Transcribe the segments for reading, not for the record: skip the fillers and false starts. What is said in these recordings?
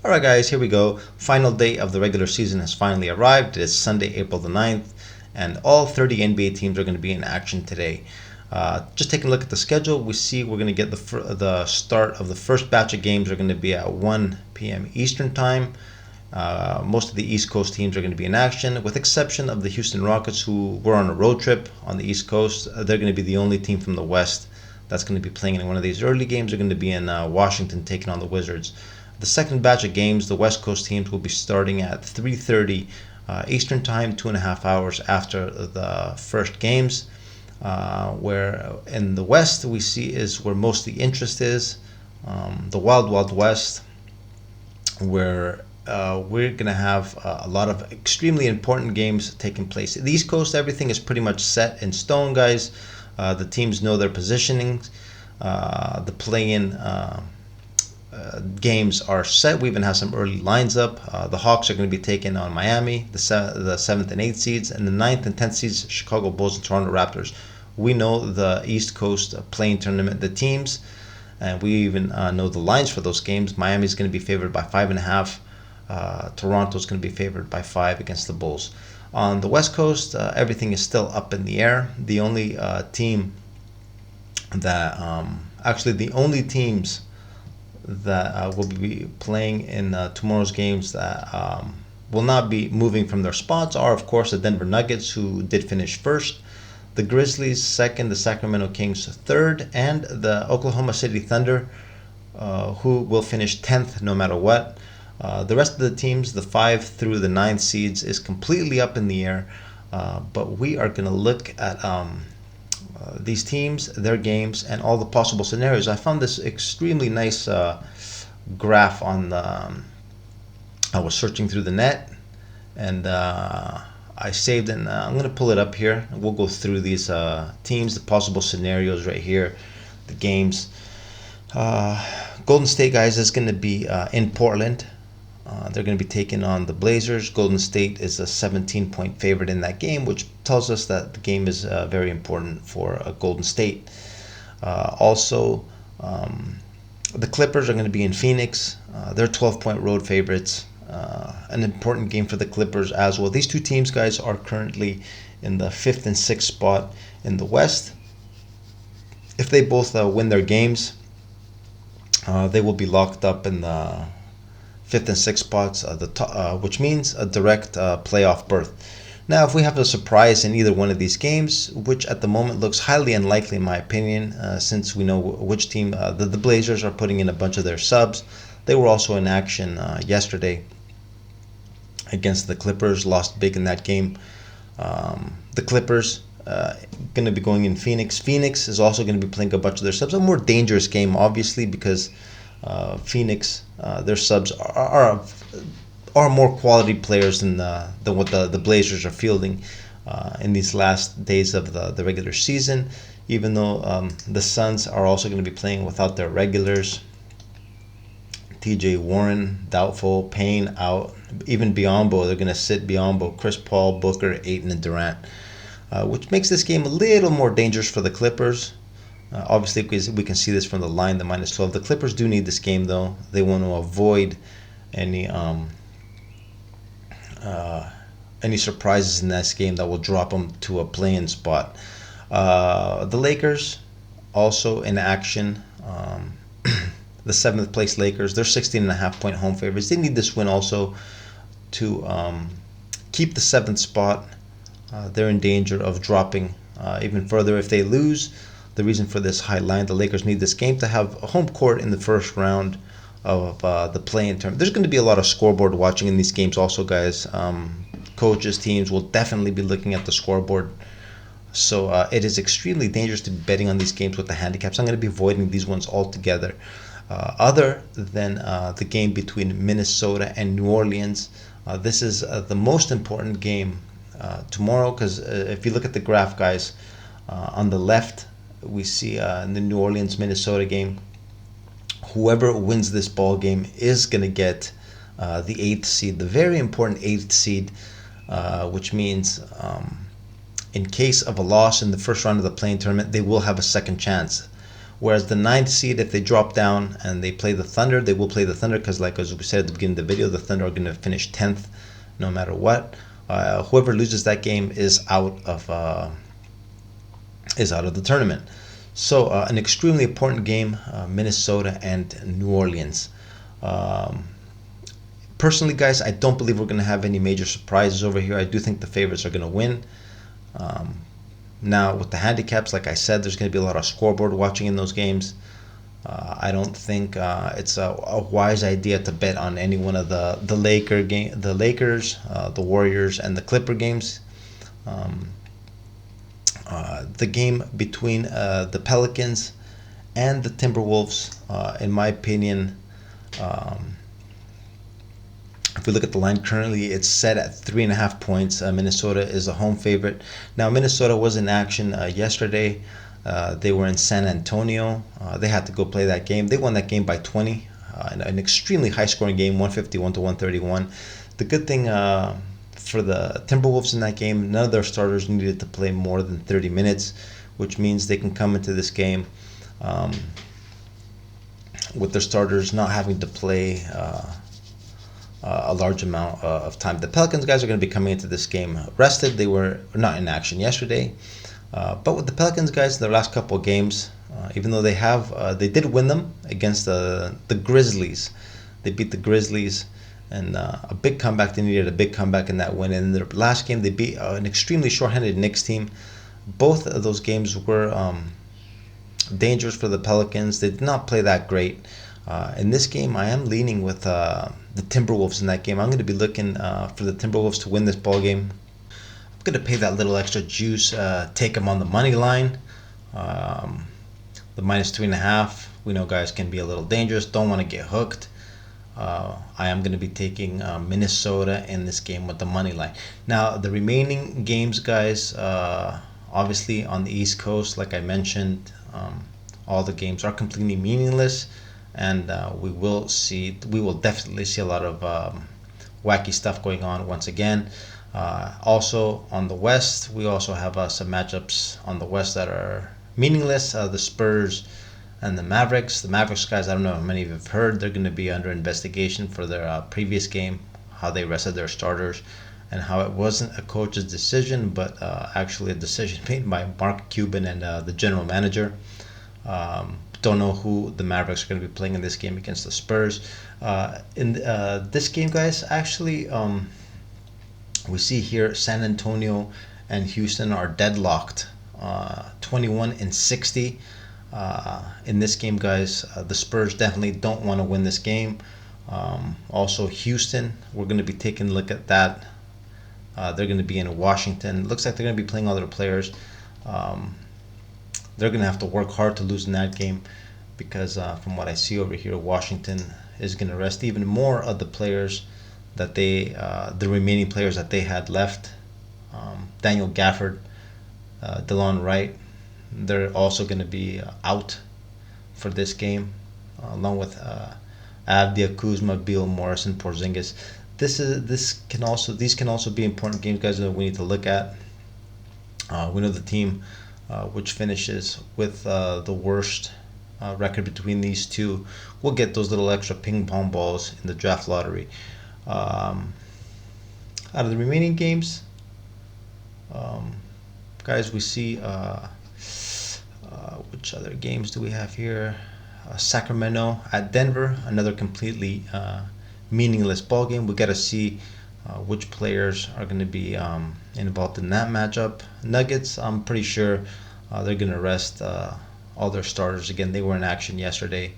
All right, guys, here we go. Final day of the regular season has finally arrived. It is Sunday, April the 9th, and all 30 NBA teams are going to be in action today. Just taking a look at the schedule, we see we're going to get the start of the first batch of games are going to be at 1 p.m. Eastern Time. Most of the East Coast teams are going to be in action, with exception of the Houston Rockets, who were on a road trip on the East Coast. They're going to be the only team from the West that's going to be playing in one of these early games. They're going to be in Washington taking on the Wizards. The second batch of games, the West Coast teams will be starting at 3:30 Eastern Time, 2.5 hours after the first games. Where in the West we see is where most of the interest is, the Wild Wild West, where we're going to have a lot of extremely important games taking place. The East Coast, everything is pretty much set in stone, guys. The teams know their positionings. The play-in games are set. We even have some early lines up. The Hawks are going to be taking on Miami, the 7th and 8th seeds, and the 9th and 10th seeds, Chicago Bulls and Toronto Raptors. We know the East Coast play-in tournament, the teams, and we even know the lines for those games. Miami is going to be favored by 5.5. Toronto is going to be favored by 5 against the Bulls. On the West Coast, everything is still up in the air. The only team that the only teams that will be playing in tomorrow's games that will not be moving from their spots are, of course, the Denver Nuggets, who did finish first, the Grizzlies second, the Sacramento Kings third, and the Oklahoma City Thunder, who will finish 10th no matter what. The rest of the teams, the 5 through the 9th seeds, is completely up in the air, but we are going to look at these teams, their games, and all the possible scenarios. I found this extremely nice graph on the. I was searching through the net, and I saved it. And I'm going to pull it up here. We'll go through these teams, the possible scenarios right here, the games. Golden State, guys, is going to be in Portland. They're going to be taking on the Blazers. Golden State is a 17-point favorite in that game, which tells us that the game is very important for Golden State. Also, the Clippers are going to be in Phoenix. They're 12-point road favorites. An important game for the Clippers as well. These two teams, guys, are currently in the 5th and 6th spot in the West. If they both win their games, they will be locked up in the 5th and 6th spots, which means a direct playoff berth. Now, if we have a surprise in either one of these games, which at the moment looks highly unlikely in my opinion, since we know which team, the Blazers are putting in a bunch of their subs. They were also in action yesterday against the Clippers, lost big in that game. The Clippers going to be going in Phoenix. Phoenix is also going to be playing a bunch of their subs. A more dangerous game, obviously, because Phoenix, their subs are more quality players than what the Blazers are fielding in these last days of the regular season. Even though the Suns are also going to be playing without their regulars. T.J. Warren doubtful, Payne out, even Biyombo, they're going to sit Biyombo, Chris Paul, Booker, Ayton, and Durant, which makes this game a little more dangerous for the Clippers. Obviously, we can see this from the line, the -12. The Clippers do need this game, though. They want to avoid any surprises in this game that will drop them to a play-in spot. The Lakers also in action. The 7th place Lakers, they're 16.5-point home favorites. They need this win also to keep the 7th spot. They're in danger of dropping even further if they lose. The reason for this high line, the Lakers need this game to have a home court in the first round of the play-in tournament. There's going to be a lot of scoreboard watching in these games also, guys. Coaches, teams will definitely be looking at the scoreboard. So it is extremely dangerous to be betting on these games with the handicaps. I'm going to be avoiding these ones altogether. Other than the game between Minnesota and New Orleans, this is the most important game tomorrow, because if you look at the graph, guys, on the left, we see in the New Orleans-Minnesota game, whoever wins this ball game is going to get the 8th seed, the very important 8th seed, which means in case of a loss in the first round of the play-in tournament, they will have a second chance. Whereas the ninth seed, if they drop down and they play the Thunder, they will play the Thunder because, like as we said at the beginning of the video, the Thunder are going to finish 10th no matter what. Whoever loses that game is out of the tournament. So an extremely important game, Minnesota and New Orleans. Personally, guys, I don't believe we're going to have any major surprises over here. I do think the favorites are going to win. Now, with the handicaps, like I said, there's going to be a lot of scoreboard watching in those games. I don't think it's a wise idea to bet on any one of the Lakers, the Warriors, and the Clipper games. The game between the Pelicans and the Timberwolves, in my opinion, if we look at the line currently, it's set at 3.5 points. Minnesota is a home favorite. Now, Minnesota was in action yesterday. They were in San Antonio. They had to go play that game. They won that game by 20. An extremely high-scoring game, 151 to 131. The good thing for the Timberwolves in that game, none of their starters needed to play more than 30 minutes, which means they can come into this game with their starters not having to play a large amount of time. The Pelicans guys are going to be coming into this game rested. They were not in action yesterday. But with the Pelicans guys, in their last couple of games, even though they did win them against the Grizzlies. They beat the Grizzlies, and a big comeback. They needed a big comeback in that win. And in their last game, they beat an extremely short-handed Knicks team. Both of those games were dangerous for the Pelicans. They did not play that great. In this game, I am leaning with the Timberwolves in that game. I'm going to be looking for the Timberwolves to win this ball game. I'm going to pay that little extra juice, take them on the money line. The minus 3.5. We know guys can be a little dangerous. Don't want to get hooked. I am going to be taking Minnesota in this game with the money line. Now, the remaining games, guys, obviously on the East Coast, like I mentioned, all the games are completely meaningless. And we will definitely see a lot of wacky stuff going on once again. Also on the West, we also have some matchups on the West that are meaningless. The Spurs and the Mavericks. The Mavericks guys, I don't know how many of you have heard, they're going to be under investigation for their previous game, how they rested their starters, and how it wasn't a coach's decision, but actually a decision made by Mark Cuban and the general manager. Don't know who the Mavericks are going to be playing in this game against the Spurs. In this game, guys, actually, we see here San Antonio and Houston are deadlocked, 21-60. In this game, guys, the Spurs definitely don't want to win this game. Also, Houston, we're going to be taking a look at that. They're going to be in Washington. Looks like they're going to be playing all their players. They're going to have to work hard to lose in that game because from what I see over here, Washington is going to rest even more of the players that the remaining players that they had left. Daniel Gafford, DeLon Wright, they're also going to be out for this game, along with Avdia, Kuzma, Beal, Morrison, Porzingis. These can also be important games, guys, that we need to look at. We know the team which finishes with the worst record between these two will get those little extra ping pong balls in the draft lottery. Out of the remaining games, guys, we see which other games do we have here? Sacramento at Denver, another completely meaningless ball game. We got to see which players are going to be involved in that matchup. Nuggets, I'm pretty sure they're going to rest all their starters. Again, they were in action yesterday.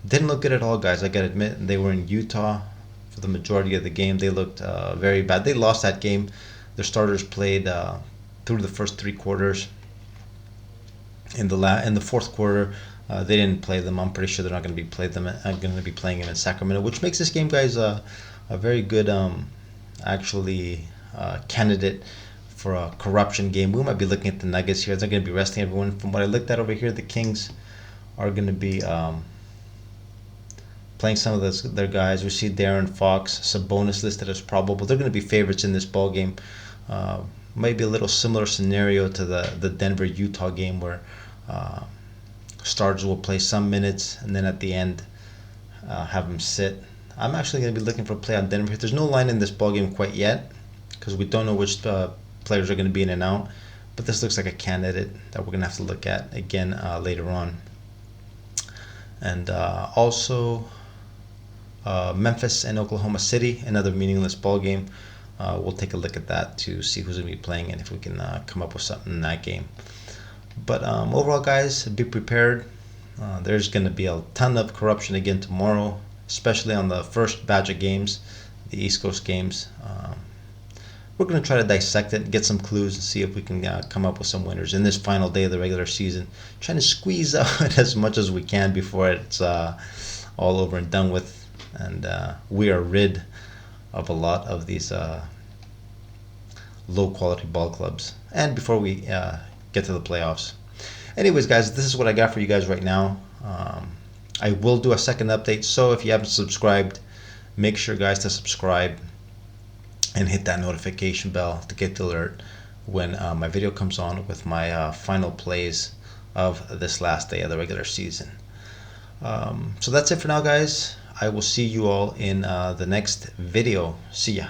Didn't look good at all, guys. I got to admit, they were in Utah for the majority of the game. They looked very bad. They lost that game. Their starters played through the first three quarters. In the fourth quarter, they didn't play them. I'm pretty sure they're not going to be playing them in Sacramento, which makes this game, guys, a very good candidate for a corruption game. We might be looking at the Nuggets here. They're going to be resting everyone. From what I looked at over here, the Kings are going to be playing some of their guys. We see Darren Fox, Sabonis listed as probable. They're going to be favorites in this ball game. Maybe a little similar scenario to the Denver-Utah game where Starters will play some minutes, and then at the end, have them sit. I'm actually going to be looking for a play on Denver. There's no line in this ball game quite yet because we don't know which players are going to be in and out. But this looks like a candidate that we're going to have to look at again later on. And also Memphis and Oklahoma City, another meaningless ball game. We'll take a look at that to see who's going to be playing and if we can come up with something in that game. But overall, guys, be prepared. There's going to be a ton of corruption again tomorrow, especially on the first batch of games, the East Coast games. We're going to try to dissect it, get some clues, and see if we can come up with some winners in this final day of the regular season. Trying to squeeze out as much as we can before it's all over and done with, and we are rid of a lot of these low-quality ball clubs, and before we get to the playoffs. Anyways, guys, this is what I got for you guys right now. I will do a second update, so if you haven't subscribed, make sure, guys, to subscribe and hit that notification bell to get the alert when my video comes on with my final plays of this last day of the regular season. So that's it for now, guys. I will see you all in the next video. See ya.